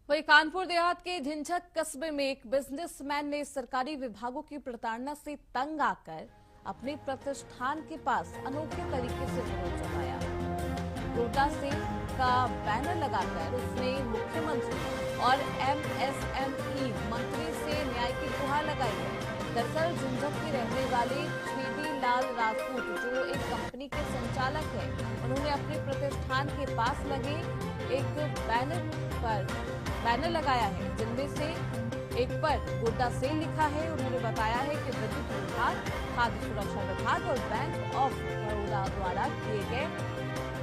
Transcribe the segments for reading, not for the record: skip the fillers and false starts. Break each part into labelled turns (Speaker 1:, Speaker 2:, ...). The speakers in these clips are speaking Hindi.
Speaker 1: वहीं कानपुर देहात के झिंझक कस्बे में एक बिजनेसमैन ने सरकारी विभागों की प्रताड़ना से तंग आकर अपने प्रतिष्ठान के पास अनोखे तरीके से विरोध जताया। गुर्दा सेल का बैनर लगाकर उसने मुख्यमंत्री और एमएसएमई मंत्री से न्याय की गुहार लगाई है। दरअसल झिंझक के रहने वाले छेदी लाल राजपूत, जो एक कंपनी के संचालक है, उन्होंने अपने प्रतिष्ठान के पास लगे एक बैनर लगाया है, जिनमें से एक पर गुर्दा सेल लिखा है। उन्होंने बताया है कि विद्युत विभाग, खाद्य सुरक्षा विभाग और बैंक ऑफ बड़ौदा द्वारा किए गए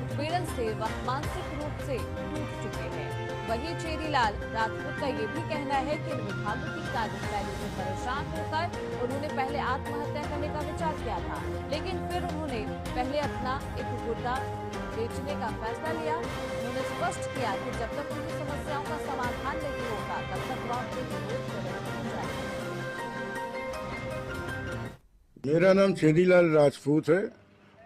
Speaker 1: उत्पीड़न से वह मानसिक रूप से टूट चुके हैं। वहीं छेदीलाल राजपूत का ये भी कहना है कि इन विभागों की कार्यशैली से परेशान होकर उन्होंने पहले आत्महत्या करने का विचार किया था, लेकिन फिर उन्होंने पहले अपना एक गुर्दा बेचने का फैसला लिया। उन्होंने स्पष्ट किया कि जब तक उनकी समस्याओं का समाधान नहीं होगा तब तक वह अपने विरोध प्रदर्शन जारी रखेंगे।
Speaker 2: मेरा नाम छेदीलाल राजपूत है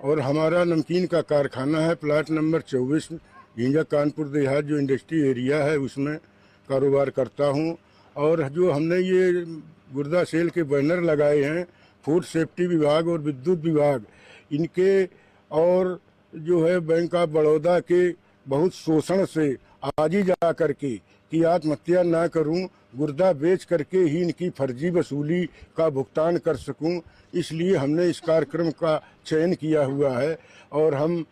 Speaker 2: और हमारा नमकीन का कारखाना है। प्लाट नंबर 24 झिंझक कानपुर देहात जो इंडस्ट्री एरिया है उसमें कारोबार करता हूं। और जो हमने ये गुर्दा सेल के बैनर लगाए हैं, फूड सेफ्टी विभाग और विद्युत विभाग इनके और जो है बैंक ऑफ बड़ौदा के बहुत शोषण से आज ही जा करके कि आत्महत्या ना करूं, गुर्दा बेच करके ही इनकी फर्जी वसूली का भुगतान कर सकूं, इसलिए हमने इस कार्यक्रम का चयन किया हुआ है। और हम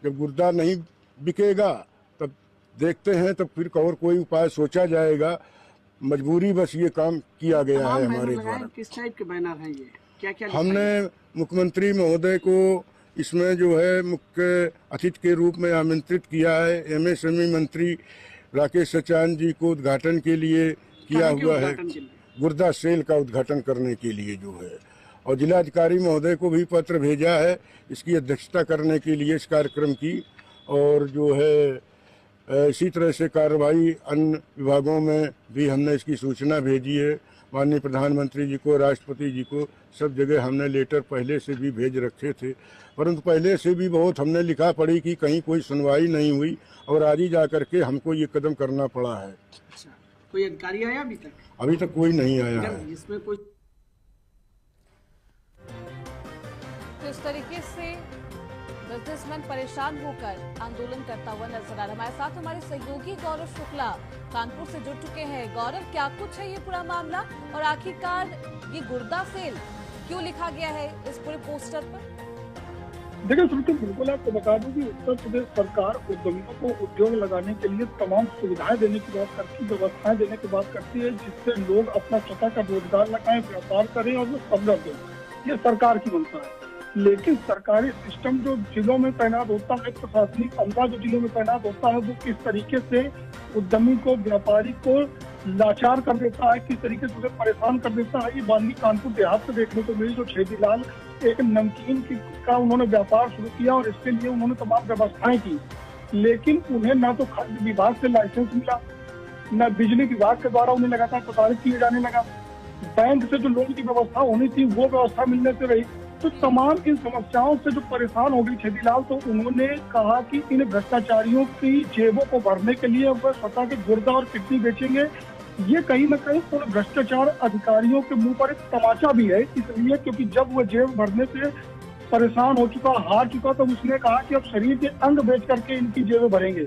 Speaker 2: जब गुर्दा नहीं बिकेगा तब देखते हैं, तब फिर और कोई उपाय सोचा जाएगा। मजबूरी बस ये काम किया गया है हमारे द्वारा।
Speaker 3: किस टाइप के बैनर हैं ये? क्या
Speaker 2: हमने मुख्यमंत्री महोदय को इसमें जो है मुख्य अतिथि के रूप में आमंत्रित किया है। एमएसएमई मंत्री राकेश सचान जी को उद्घाटन के लिए किया हुआ है, गुर्दा सेल का उद्घाटन करने के लिए जो है। और जिलाधिकारी महोदय को भी पत्र भेजा है इसकी अध्यक्षता करने के लिए इस कार्यक्रम की। और जो है इसी तरह से कार्रवाई अन्य विभागों में भी हमने इसकी सूचना भेजी है। माननीय प्रधानमंत्री जी को, राष्ट्रपति जी को, सब जगह हमने लेटर पहले से भी भेज रखे थे, परंतु पहले से भी बहुत हमने लिखा पड़ी कि कहीं कोई सुनवाई नहीं हुई और आज ही जा करके हमको ये कदम करना पड़ा है।
Speaker 3: अच्छा, कोई अधिकारी आया अभी तक?
Speaker 2: अभी तक कोई नहीं आया है।
Speaker 3: इसमें कोई
Speaker 1: इस तरीके से बिजनेसमैन परेशान होकर आंदोलन करता हुआ नजर आ रहा है। हमारे साथ हमारे सहयोगी गौरव शुक्ला कानपुर से जुड़ चुके हैं। गौरव, क्या कुछ है ये पूरा मामला और आखिरकार ये गुर्दा सेल क्यों लिखा गया है इस पूरे पोस्टर पर?
Speaker 4: देखिए श्रुति, बिल्कुल आपको बता दूं कि उत्तर प्रदेश सरकार उद्यमियों को उद्योग लगाने के लिए तमाम सुविधाएं देने की बात करती है, व्यवस्थाएं देने की बात करती है, जिससे लोग अपना स्वतः का रोजगार लगाएं, व्यापार करें और वो समृद्ध हो। ये सरकार की मंशा है। लेकिन सरकारी सिस्टम जो जिलों में तैनात होता है, प्रशासनिक अमला जो जिलों में तैनात होता है, वो किस तरीके से उद्यमी को, व्यापारी को लाचार कर देता है, किस तरीके से उसे परेशान कर देता है, ये बानगी कानपुर देहात से देखने को मिली। जो छेदीलाल एक नमकीन का उन्होंने व्यापार शुरू किया और इसके लिए उन्होंने तमाम व्यवस्थाएं की, लेकिन उन्हें ना तो खाद्य विभाग से लाइसेंस मिला, न बिजली विभाग के द्वारा उन्हें लगातार प्रताड़ित किए जाने लगा, बैंक से जो लोन की व्यवस्था होनी थी वो व्यवस्था मिलने से रही। तो तमाम इन समस्याओं से जो परेशान हो गई छेदीलाल, तो उन्होंने कहा कि इन भ्रष्टाचारियों की जेबों को भरने के लिए वह स्वतः के गुर्दा और किडनी बेचेंगे। ये कहीं न कहीं उन भ्रष्टाचार अधिकारियों के मुंह पर एक तमाचा भी है, इसलिए क्योंकि जब वह जेब भरने से परेशान हो चुका, हार चुका, तो उसने कहा कि अब शरीर के अंग बेच करके इनकी जेबें भरेंगे।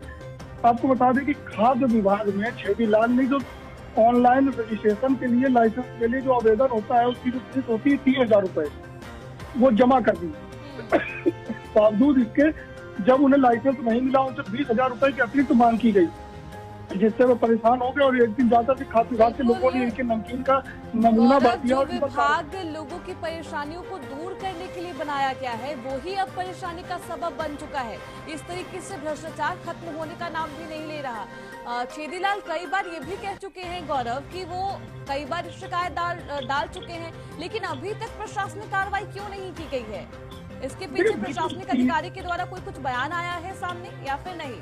Speaker 4: आपको बता दें कि खाद्य विभाग में छेदीलाल ने जो ऑनलाइन रजिस्ट्रेशन के लिए, लाइसेंस के लिए जो आवेदन होता है उसकी जो फीस होती है 30,000 रुपए, वो जमा कर दी। बावजूद इसके जब उन्हें लाइसेंस नहीं मिला, उनसे 20,000 रुपए की अतिरिक्त मांग की गई, जिससे वो परेशान हो गए। और एक दिन जाकर के खाद्य विभाग के लोगों ने इनके नमकीन का नमूना बांट दिया।
Speaker 1: विभाग लोगों की परेशानियों को दूर करने के लिए बनाया गया है, वो ही अब परेशानी का सबब बन चुका है। इस तरीके से भ्रष्टाचार खत्म होने का नाम भी नहीं ले रहा। छेदीलाल कई बार ये भी कह चुके हैं गौरव कि वो कई बार शिकायत डाल चुके हैं, लेकिन अभी तक प्रशासनिक कार्रवाई क्यों नहीं की गई है? इसके पीछे प्रशासनिक अधिकारी के द्वारा कोई कुछ बयान आया है सामने या फिर नहीं?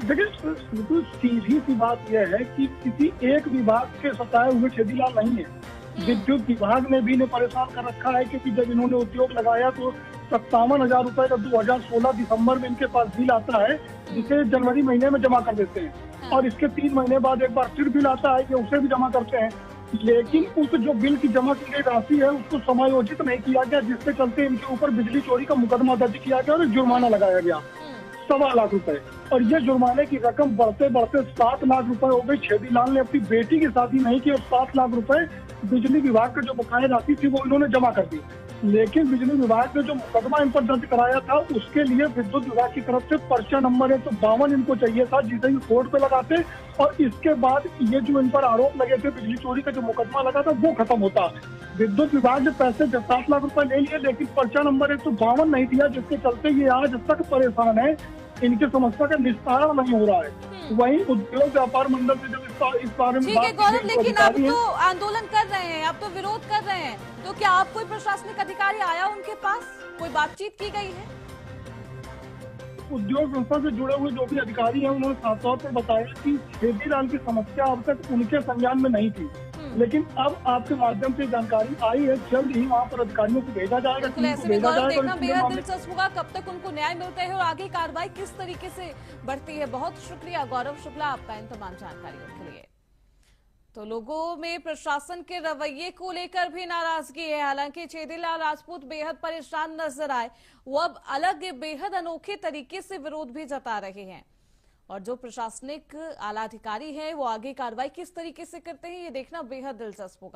Speaker 4: देखिए बिल्कुल सीधी सी बात यह है कि किसी एक विभाग के सताए हुए छेदीलाल नहीं है। विद्युत विभाग ने भी इन्हें परेशान कर रखा है, क्योंकि जब इन्होंने उद्योग लगाया तो 57,000 रुपए का 2016 दिसंबर में इनके पास बिल आता है, जिसे जनवरी महीने में जमा कर देते हैं। और इसके 3 महीने बाद एक बार फिर बिल आता है कि उसे भी जमा करते हैं, लेकिन उस जो बिल की जमा की गई राशि है उसको समायोजित नहीं किया गया, जिसके चलते इनके ऊपर बिजली चोरी का मुकदमा दर्ज किया गया और जुर्माना लगाया गया 1.25 लाख रुपए। और ये जुर्माने की रकम बढ़ते बढ़ते 7 लाख रुपए हो गई। छेदीलाल ने अपनी बेटी की शादी नहीं की और 7 लाख रुपए बिजली विभाग का जो बकाया राशि थी वो इन्होंने जमा कर दी। लेकिन बिजली विभाग ने जो मुकदमा इन पर दर्ज कराया था उसके लिए विद्युत विभाग की तरफ से पर्चा नंबर 152 इनको चाहिए था, जिसे ये कोर्ट पे लगाते और इसके बाद ये जो इन पर आरोप लगे थे बिजली चोरी का जो मुकदमा लगा था वो खत्म होता। विद्युत विभाग ने पैसे 7 लाख रुपए ले लिए लेकिन पर्चा नंबर 152 नहीं दिया, जिसके चलते ये आज तक परेशान है। इनकी समस्या का निस्तारण नहीं हो रहा है। वहीं उद्योग व्यापार मंडल से जब इस बारे में
Speaker 1: ठीक है गौरव, लेकिन अब तो आंदोलन कर रहे हैं, अब तो विरोध कर रहे हैं, तो क्या आप कोई प्रशासनिक अधिकारी आया उनके पास, कोई बातचीत की गई है?
Speaker 4: उद्योग संस्था से जुड़े हुए जो भी अधिकारी हैं उन्होंने साफ तौर पर बताया कि छेदीलाल की समस्या अब तक उनके संज्ञान में नहीं थी, लेकिन अब आपके माध्यम से जानकारी आई है, जल्द ही वहाँ पर अधिकारियों को भेजा जाएगा।
Speaker 1: बिल्कुल, ऐसे में गौरव देखना बेहद दिलचस्प होगा कब तक उनको न्याय मिलता है और आगे कार्रवाई किस तरीके से बढ़ती है। बहुत शुक्रिया गौरव शुक्ला आपका इन तमाम जानकारियों के लिए। तो लोगों में प्रशासन के रवैये को लेकर भी नाराजगी है। हालांकि छेदीलाल राजपूत बेहद परेशान नजर आए, वो अब अलग बेहद अनोखे तरीके से विरोध भी जता रहे हैं और जो प्रशासनिक आला अधिकारी हैं वो आगे कार्रवाई किस तरीके से करते हैं ये देखना बेहद दिलचस्प होगा।